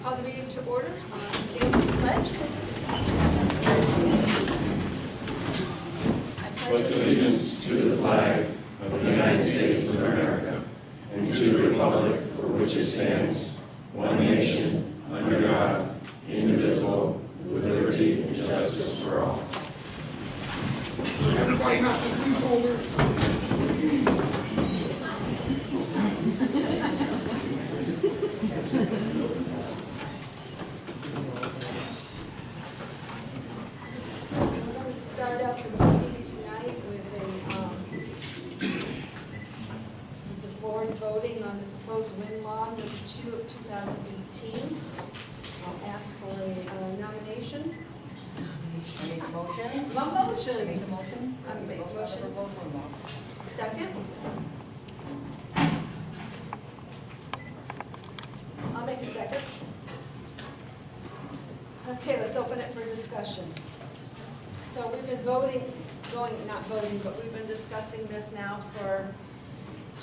Call the meeting to order. Stand for the pledge. Pledge allegiance to the flag of the United States of America and to the republic for which it stands, one nation, under God, indivisible, with liberty and justice for all. Everybody have this leaseholder. We're going to start out the meeting tonight with the board voting on the proposed wind law number 2 of 2018. I'll ask for a nomination. I make a motion. One motion. Make a motion. I make a motion. Second? I'll make a second. Okay, let's open it for discussion. So we've been not voting, but we've been discussing this now for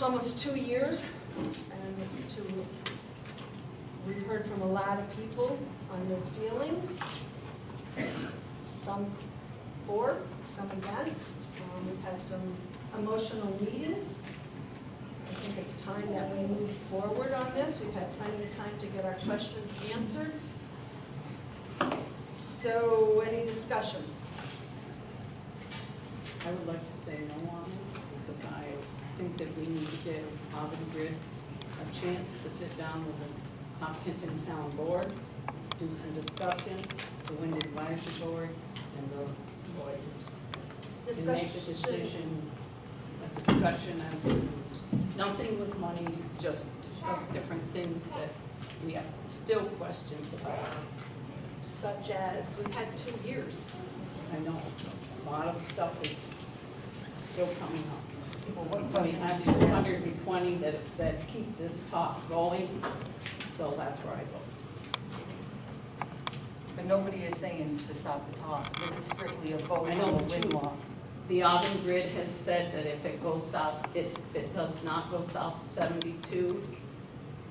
almost 2 years. And we've heard from a lot of people on their feelings. Some for, some against. We've had some emotional meetings. I think it's time that we move forward on this. We've had plenty of time to get our questions answered. So, any discussion? I would like to say no on it, because I think that we need to give Avangrid a chance to sit down with the Hopkinton Town Board, do some discussion, the Wind Advisory Board, and the lawyers. And make a decision, a discussion as to nothing with money, just discuss different things that we have still questions about. Such as, we've had 2 years. I know a lot of stuff is still coming up. Well, what We question have do you have? 220 that have said, keep this talk going, so that's where I go. But nobody is saying to stop the talk. This is strictly a vote I on know, the but wind you- law. The Avangrid has said that if it goes south, if it does not go south of 72,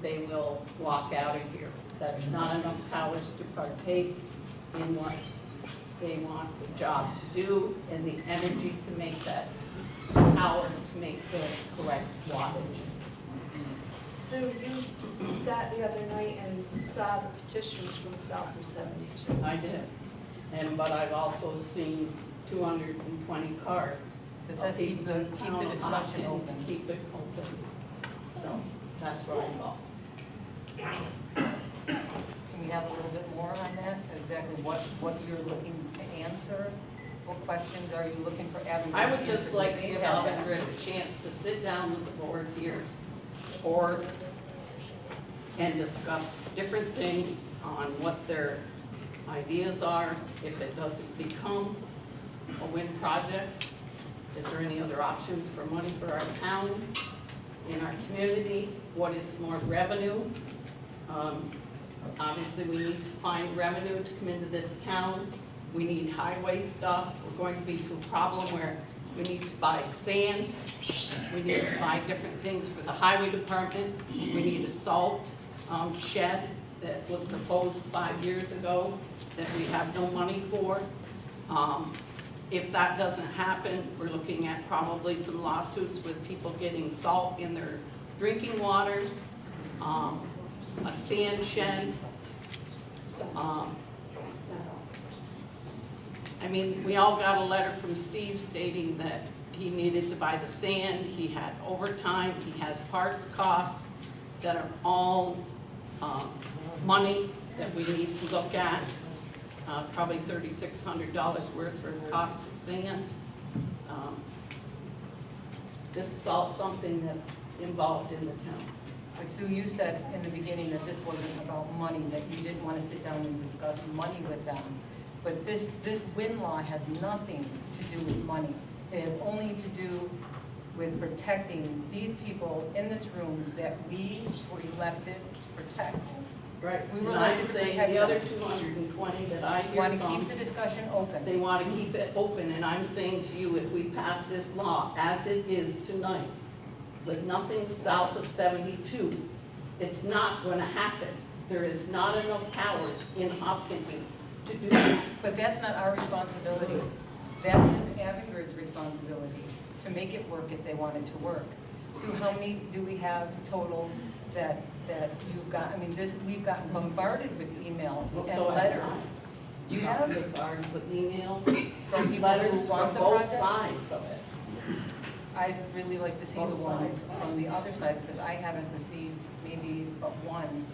they will walk out of here. That's not enough towers to partake in what they want the job to do and the energy to make that power to make the correct wattage. So you sat the other night and saw the petitions from south of 72. I did, but I've also seen 220 cards. It says keep the discussion open. Keep it open. So that's where I go. Can we have a little bit more on that? Exactly what you're looking to answer? What questions are you looking for Avangrid? I would just answered? like to They give have that. Avangrid a chance to sit down with the board here and discuss different things on what their ideas are. If it doesn't become a wind project, is there any other options for money for our town, in our community? What is smart revenue? Obviously, we need to find revenue to come into this town. We need highway stuff. We're going to be to a problem where we need to buy sand. We need to buy different things for the highway department. We need a salt shed that was proposed 5 years ago that we have no money for. If that doesn't happen, we're looking at probably some lawsuits with people getting salt in their drinking waters, a sand shed. I mean, we all got a letter from Steve stating that he needed to buy the sand, he had overtime, he has parts costs that are all money that we need to look at. Probably $3,600 worth for the cost of sand. This is all something that's involved in the town. But Sue, you said in the beginning that this wasn't about money, that you didn't want to sit down and discuss money with them. But this wind law has nothing to do with money. It has only to do with protecting these people in this room that we were elected to protect. Right. We were And I'm elected to saying protect the other them. 220 that I You hear want to from, keep the discussion open. they want to keep it open, and I'm saying to you, if we pass this law as it is tonight, with nothing south of 72. It's not gonna happen. There is not enough towers in Hopkinton to do that. But that's not our responsibility. That is Avangard's responsibility, to make it work if they want it to work. So how many do we have total that you've got, I mean, we've gotten bombarded with emails and So letters. You have Bombarded with emails, from people letters who from want the both project? sides of it. I'd really like to see the Both ones sides. from the other side, because I haven't received maybe but one.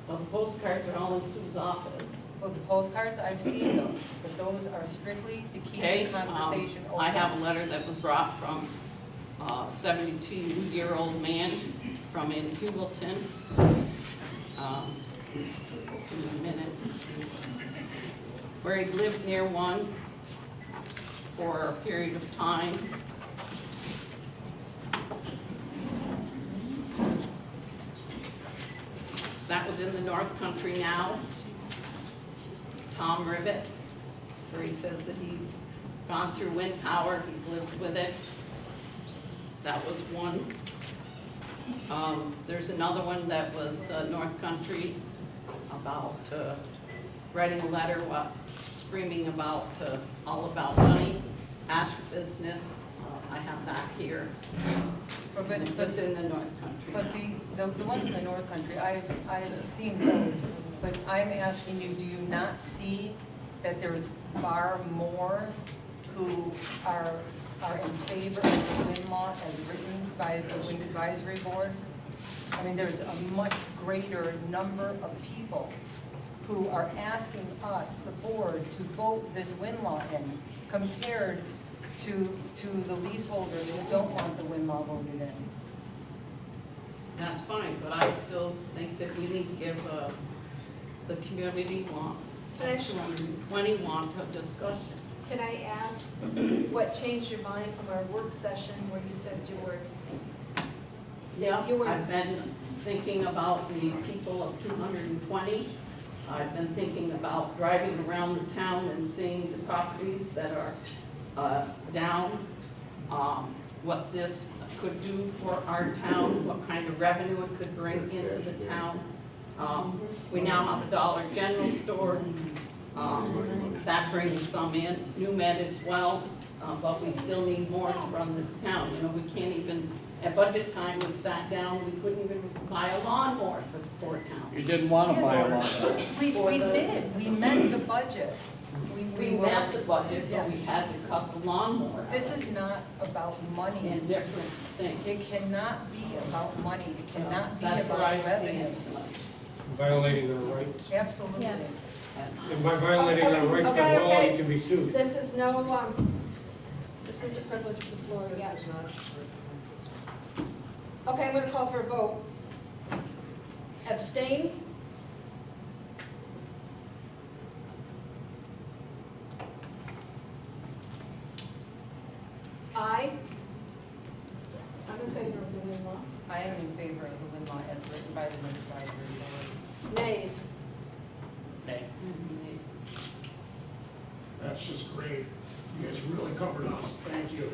Well, the postcards are all in Sue's office. Well, the postcards, I've seen those, but those are strictly to keep Okay, the conversation open. I have a letter that was brought from a 72-year-old man from in Hughelton. Give me a minute. Where he lived near one for a period of time. That was in the North Country Now. Tom Ribbit, where he says that he's gone through wind power, he's lived with it. That was one. There's another one that was North Country about writing a letter, screaming about all about money, astrobusiness. I have that here. It's in the North Country. But the ones in the North Country, I've seen those, but I'm asking you, do you not see that there's far more who are in favor of the wind law as written by the Wind Advisory Board? I mean, there's a much greater number of people who are asking us, the board, to vote this wind law in, compared to the leaseholders who don't want the wind law voted in. That's fine, but I still think that we need to give the community want, 220 want a discussion. Can I ask what changed your mind from our work session where you said you were, Yeah, You were- I've been thinking about the people of 220. I've been thinking about driving around the town and seeing the properties that are down, what this could do for our town, what kind of revenue it could bring into the town. We now have a Dollar General store. That brings some in, New Med as well, but we still need more to run this town. You know, we can't even, at budget time, we sat down, we couldn't even buy a lawnmower for the poor town. You didn't want to buy a lot. We did, we met the budget. We met the budget, but we Yes. had to cut the lawnmower. This is not about money. And different things. It cannot be about money, it cannot be That's where I about see revenue. it. Violating our rights. Absolutely. That's- And by violating our rights by Okay, law, okay. you can be sued. this is no, this is a privilege of the floor yet. Okay, I'm gonna call for a vote. Abstain? Aye? I'm in favor of the wind law. I am in favor of the wind law as written by the Wind Advisory Board. Nays? That's just great. You guys really covered us. Thank you.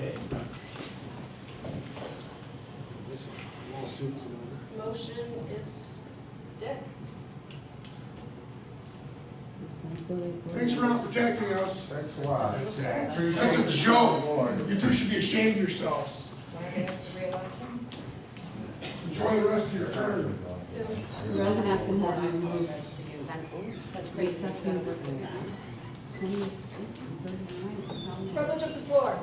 Lawsuits and all Motion is dead. Thanks for not protecting us. Thanks a lot. That's a joke. You two should be ashamed of yourselves. Enjoy the rest of your term. We're gonna have to have you move. That's great. It's Privilege of the floor.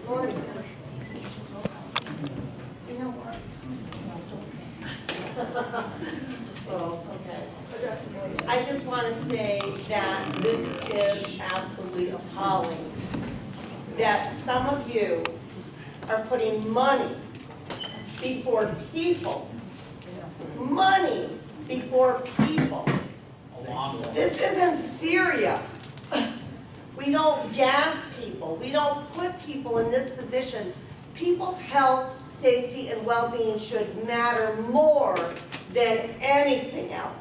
Gordon. You know what? Oh, okay. I just want to say that this is absolutely appalling, that some of you are putting money before people. Money before people. This isn't Syria. We don't gas people. We don't put people in this position. People's health, safety, and well-being should matter more than anything else.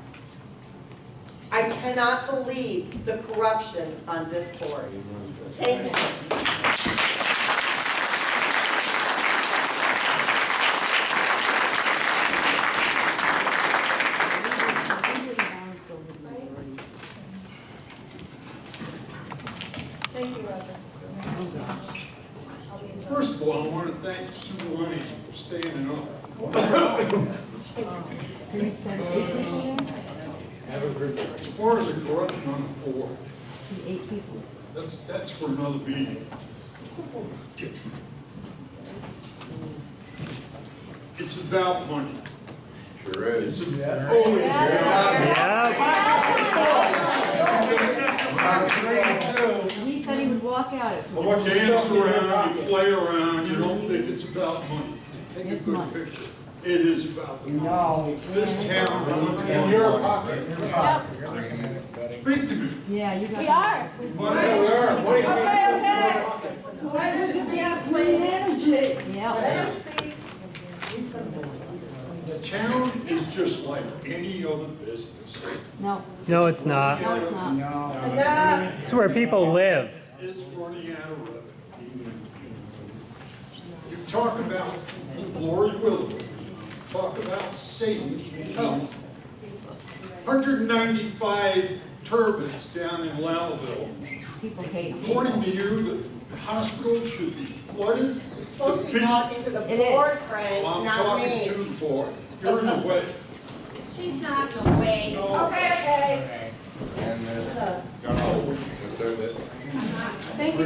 I cannot believe the corruption on this board. Thank you. want to thank Sue Lonnie for standing up. Can you send people there? As far as the corruption on the board, 8 people. that's for another meeting. It's about money. Sure is. It's always He said he would walk out if You dance around, you play around, you don't think it's about money. Take a It's good money. picture. It is about the money. This town wants In money. your pocket. Speak to me. Yeah, you got. We are. What Yeah, else? we are. What is Yeah. The town is just like any other business. No, No, it's not. no, it's not. It's where people live. It's running out of revenue. You talk about Lori Willoughby, talk about Satan's health. 195 turbines down in Lowville. People hate it. According to you, the hospital should be flooded. Supposed to be talking to the It is. board, Frank, I'm not talking me. to the board. You're in the way. She's not in the way. Thank you,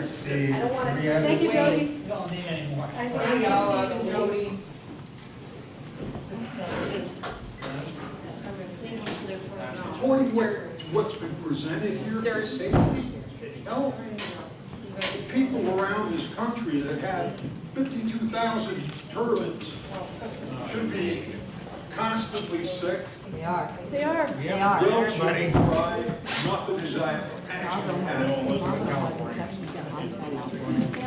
Steve. I don't want to. Thank you, Jody. According to what's been presented here, for safety, health, the people around this country that have 52,000 turbines should be constantly sick. They are. They are. They are. Bills getting dry, nothing is actually happening.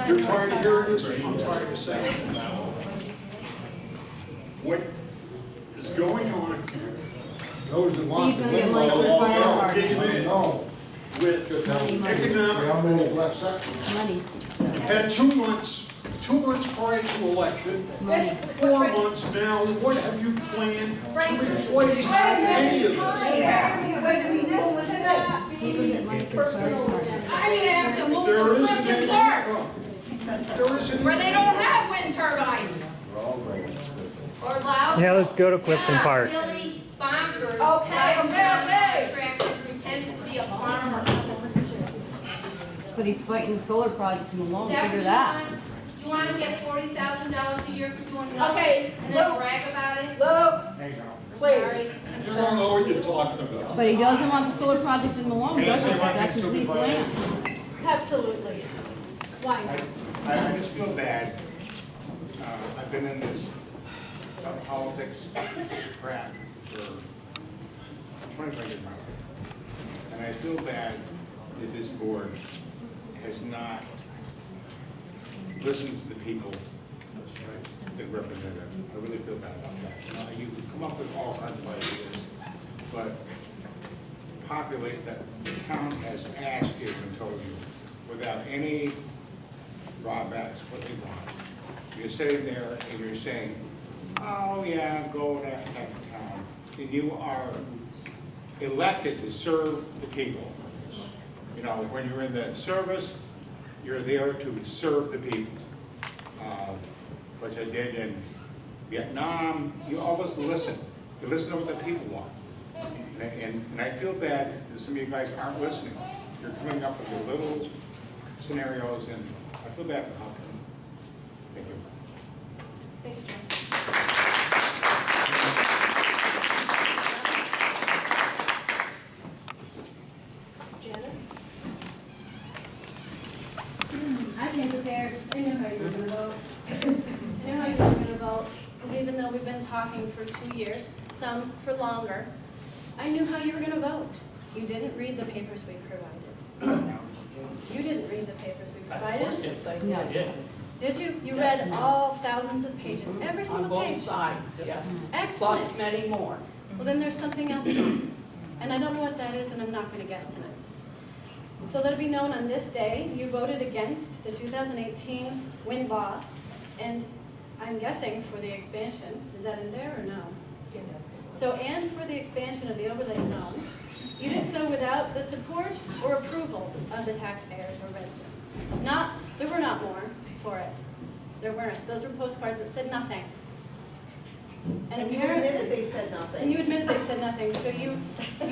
You're tired of hearing this, I'm tired of saying it. What is going on here? Those that want Steve's to gonna get live money for the fire all department. came in, no. With Money. We all economic, know left section. Money, had 2 months prior to election, money. 4 months now, what have you planned to replace any of this? People get money for the fire department. I'm gonna have to move There to isn't Clifton any Park, income. There isn't. where they don't have wind turbines. Or loud. Yeah, let's go to Clifton Park. Really bonkers. Okay. Contractor pretends to be a farmer. But he's fighting the solar project in the loan, Is that figure what that. you want? You want to get $40,000 a year for doing nothing? Okay, And then Luke. brag about it? Luke, please. You don't know what you're talking about. But he doesn't want the solar project in the loan, does he? 'Cause that's his leased land. Absolutely. Why? I just feel bad. I've been in this politics crap for 25 years of my life. And I feel bad that this board has not listened to the people that represent them. I really feel bad about that. You can come up with all kinds of ideas, but populate that the town has asked you and told you without any drawbacks what they want. You're sitting there and you're saying, oh yeah, go to that town. And you are elected to serve the people. You know, when you're in the service, you're there to serve the people. Which I did in Vietnam, you always listen. You listen to what the people want. And I feel bad that some of you guys aren't listening. You're coming up with your little scenarios, and I feel bad for Hopkinton. Thank you. Thank you, John. Janice? I came prepared. I knew how you were gonna vote. I knew how you were gonna vote, because even though we've been talking for 2 years, some for longer, I knew how you were gonna vote. You didn't read the papers we provided. You didn't read the papers we provided. Yes, I No. did. Did you? You read all thousands of pages, every On single both page. sides, yes. Excellent. Plus many more. Well, then there's something else wrong. And I don't know what that is, and I'm not gonna guess tonight. So let it be known on this day, you voted against the 2018 wind law, and I'm guessing for the expansion. Is that in there or no? Yes. So, and for the expansion of the overlay zone, you did so without the support or approval of the taxpayers or residents. There were not more for it. There weren't. Those were postcards that said nothing. And you apparently- admitted they said nothing. And you admitted they said nothing, so you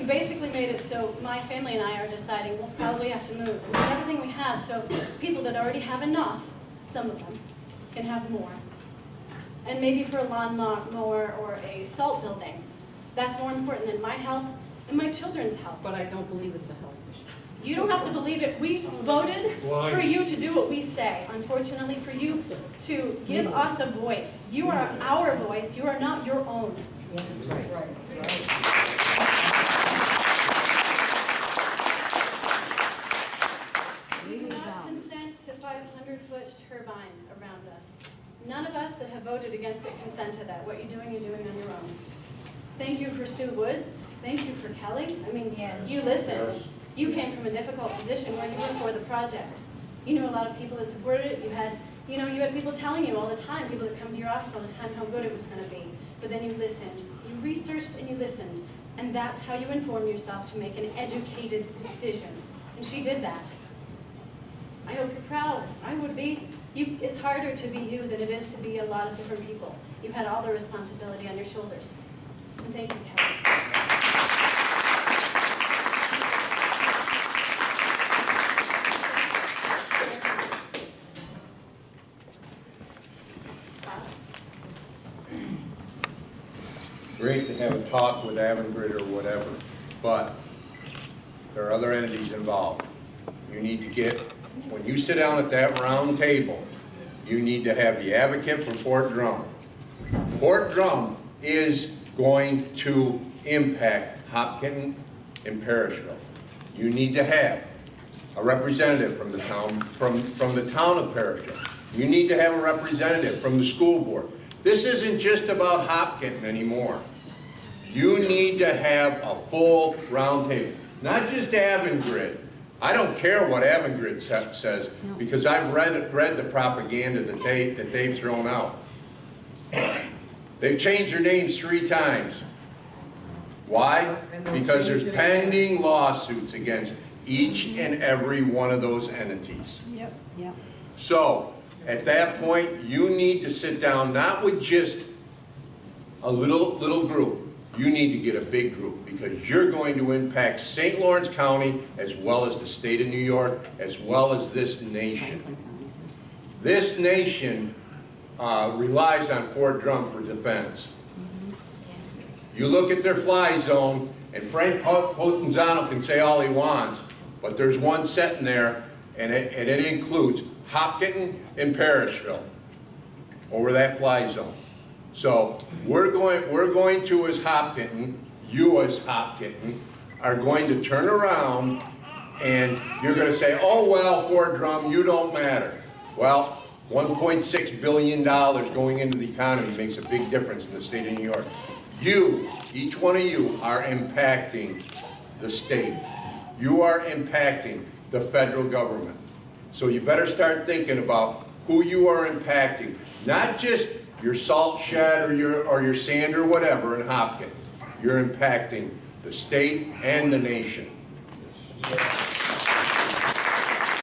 basically made it so my family and I are deciding we'll probably have to move. And with everything we have, so people that already have enough, some of them, can have more. And maybe for a lawnmower or a salt building, that's more important than my health and my children's health. But I don't believe it's a health issue. You don't have to believe it. We voted for you to do what we say. Unfortunately, for you to give us a voice. You are our voice. You are not your own. Right. We do not consent to 500-foot turbines around us. None of us that have voted against it consent to that. What you're doing on your own. Thank you for Sue Woods. Thank you for Kelly. I mean, you listened. You came from a difficult position where you were for the project. You knew a lot of people that supported it. You had people telling you all the time, people that come to your office all the time, how good it was going to be. But then you listened. You researched and you listened. And that's how you inform yourself to make an educated decision. And she did that. I hope you're proud. I would be. It's harder to be you than it is to be a lot of different people. You had all the responsibility on your shoulders. And thank you, Kelly. Great to have a talk with Avangrid or whatever, but there are other entities involved. You need to get, when you sit down at that round table, you need to have the advocate for Fort Drum. Fort Drum is going to impact Hopkinton and Parrishville. You need to have a representative from the town, from the town of Parrishville. You need to have a representative from the school board. This isn't just about Hopkinton anymore. You need to have a full round table, not just Avangrid. I don't care what Avangrid says, because I've read the propaganda that they've thrown out. They've changed their names 3 times. Why? Because there's pending lawsuits against each and every one of those entities. Yep. Yep. So, at that point, you need to sit down, not with just a little group. You need to get a big group, because you're going to impact St. Lawrence County as well as the state of New York, as well as this nation. This nation relies on Fort Drum for defense. You look at their fly zone, and Frank Potenzano can say all he wants, but there's one sitting there, and it includes Hopkinton and Parrishville over that fly zone. So we're going to, as Hopkinton, you as Hopkinton, are going to turn around and you're going to say, oh well, Fort Drum, you don't matter. Well, $1.6 billion going into the economy makes a big difference in the state of New York. You, each one of you, are impacting the state. You are impacting the federal government. So you better start thinking about who you are impacting, not just your salt shed or your sand or whatever in Hopkins. You're impacting the state and the nation.